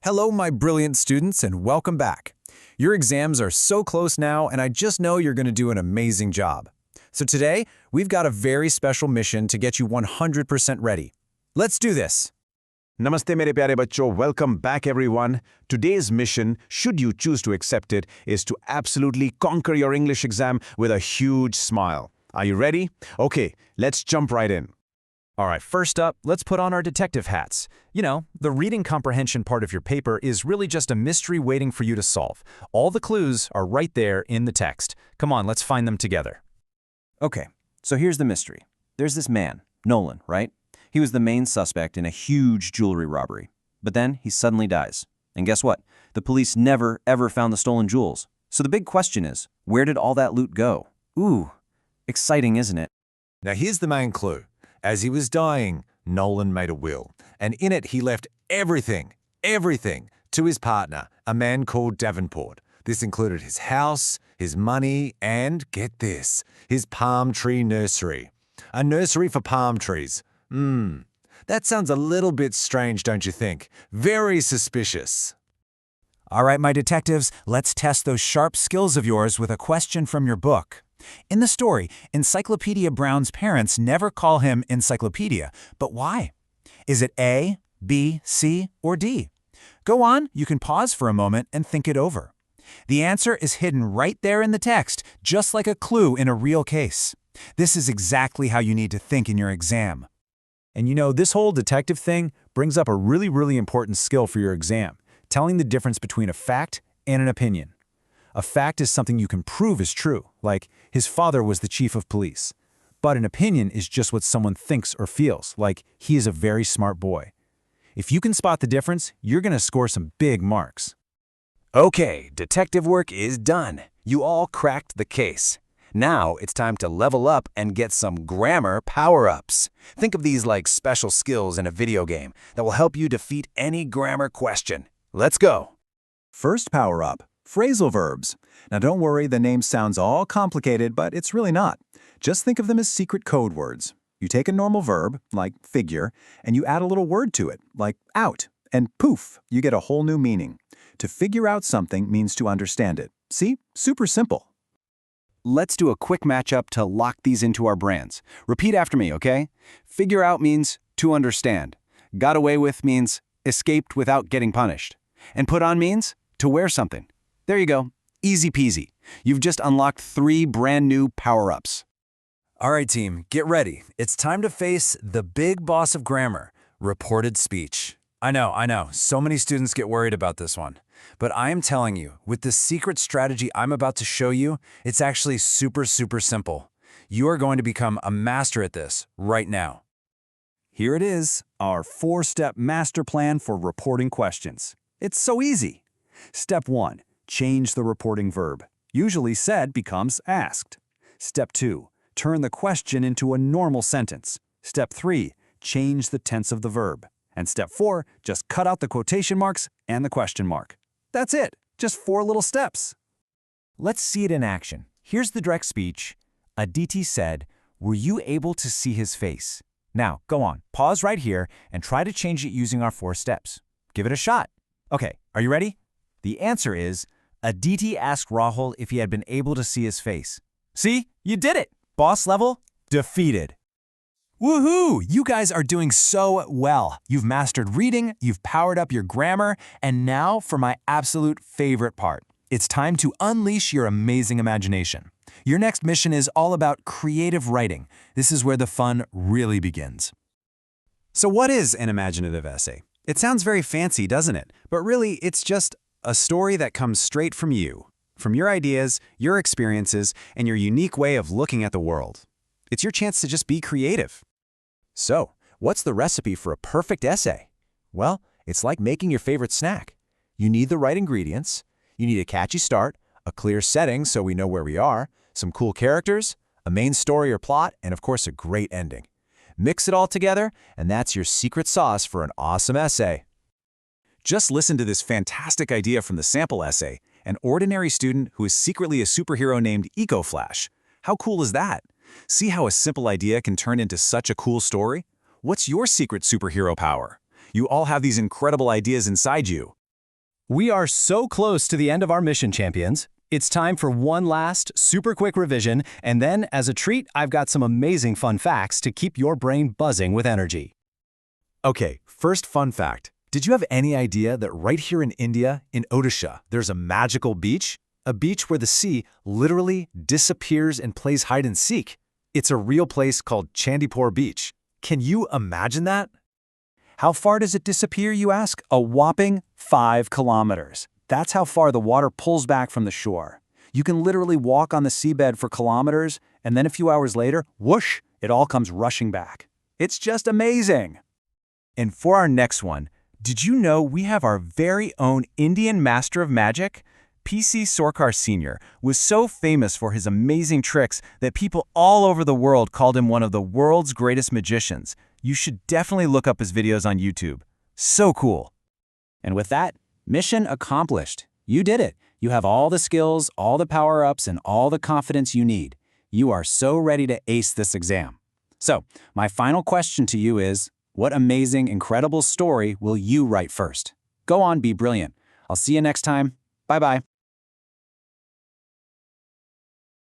Hello, my brilliant students, and welcome back. Your exams are so close now, and I just know you're going to do an amazing job. So today, we've got a very special mission to get you 100% ready. Let's do this. Namaste mere pyare bachcho, welcome back everyone. Today's mission, should you choose to accept it, is to absolutely conquer your English exam with a huge smile. Are you ready? Okay, let's jump right in. All right, first up, let's put on our detective hats. You know, the reading comprehension part of your paper is really just a mystery waiting for you to solve. All the clues are right there in the text. Come on, let's find them together. Okay, so here's the mystery. There's this man, Nolan, right? He was the main suspect in a huge jewelry robbery. But then he suddenly dies. And guess what? The police never, ever found the stolen jewels. So the big question is, where did all that loot go? Ooh, exciting, isn't it? Now here's the main clue. As he was dying, Nolan made a will, and in it he left everything, to his partner, a man called Davenport. This included his house, his money, and, get this, his palm tree nursery. A nursery for palm trees. That sounds a little bit strange, don't you think? Very suspicious. All right, my detectives, let's test those sharp skills of yours with a question from your book. In the story, Encyclopedia Brown's parents never call him Encyclopedia, but why? Is it A, B, C, or D? Go on, you can pause for a moment and think it over. The answer is hidden right there in the text, just like a clue in a real case. This is exactly how you need to think in your exam. And you know, this whole detective thing brings up a really important skill for your exam, telling the difference between a fact and an opinion. A fact is something you can prove is true, like his father was the chief of police. But an opinion is just what someone thinks or feels, like he is a very smart boy. If you can spot the difference, you're going to score some big marks. Okay, detective work is done. You all cracked the case. Now it's time to level up and get some grammar power-ups. Think of these like special skills in a video game that will help you defeat any grammar question. Let's go. First power-up. Phrasal verbs. Now don't worry, the name sounds all complicated, but it's really not. Just think of them as secret code words. You take a normal verb, like figure, and you add a little word to it, like out, and poof, you get a whole new meaning. To figure out something means to understand it. See? Super simple. Let's do a quick matchup to lock these into our brands. Repeat after me, okay? Figure out means to understand. Got away with means escaped without getting punished. And put on means to wear something. There you go. Easy peasy. You've just unlocked 3 brand new power-ups. All right, team, get ready. It's time to face the big boss of grammar, reported speech. I know. So many students get worried about this one. But I am telling you, with the secret strategy I'm about to show you, it's actually super simple. You are going to become a master at this right now. Here it is, our 4-step master plan for reporting questions. It's so easy. Step 1. Change the reporting verb. Usually said becomes asked. Step 2. Turn the question into a normal sentence. Step 3. Change the tense of the verb. And step 4. Just cut out the quotation marks and the question mark. That's it. Just 4 little steps. Let's see it in action. Here's the direct speech. Aditi said, "Were you able to see his face?" Now, go on. Pause right here and try to change it using our 4 steps. Give it a shot. Okay, are you ready? The answer is, Aditi asked Rahul if he had been able to see his face. See? You did it! Boss level, defeated. Woohoo! You guys are doing so well. You've mastered reading, you've powered up your grammar, and now for my absolute favorite part. It's time to unleash your amazing imagination. Your next mission is all about creative writing. This is where the fun really begins. So what is an imaginative essay? It sounds very fancy, doesn't it? But really, it's just a story that comes straight from you, from your ideas, your experiences, and your unique way of looking at the world. It's your chance to just be creative. So, what's the recipe for a perfect essay? Well, it's like making your favorite snack. You need the right ingredients, you need a catchy start, a clear setting so we know where we are, some cool characters, a main story or plot, and of course a great ending. Mix it all together, and that's your secret sauce for an awesome essay. Just listen to this fantastic idea from the sample essay, an ordinary student who is secretly a superhero named EcoFlash. How cool is that? See how a simple idea can turn into such a cool story? What's your secret superhero power? You all have these incredible ideas inside you. We are so close to the end of our mission, champions. It's time for one last, super quick revision, and then, as a treat, I've got some amazing fun facts to keep your brain buzzing with energy. Okay, first fun fact. Did you have any idea that right here in India, in Odisha, there's a magical beach? A beach where the sea literally disappears and plays hide and seek. It's a real place called Chandipur Beach. Can you imagine that? How far does it disappear, you ask? A whopping 5 kilometers. That's how far the water pulls back from the shore. You can literally walk on the seabed for kilometers, and then a few hours later, whoosh, it all comes rushing back. It's just amazing. And for our next one, did you know we have our very own Indian Master of Magic? PC Sorcar Sr. was so famous for his amazing tricks that people all over the world called him one of the world's greatest magicians. You should definitely look up his videos on YouTube. So cool. And with that, mission accomplished. You did it. You have all the skills, all the power-ups, and all the confidence you need. You are so ready to ace this exam. So, my final question to you is, what amazing, incredible story will you write first? Go on, be brilliant. I'll see you next time. Bye-bye.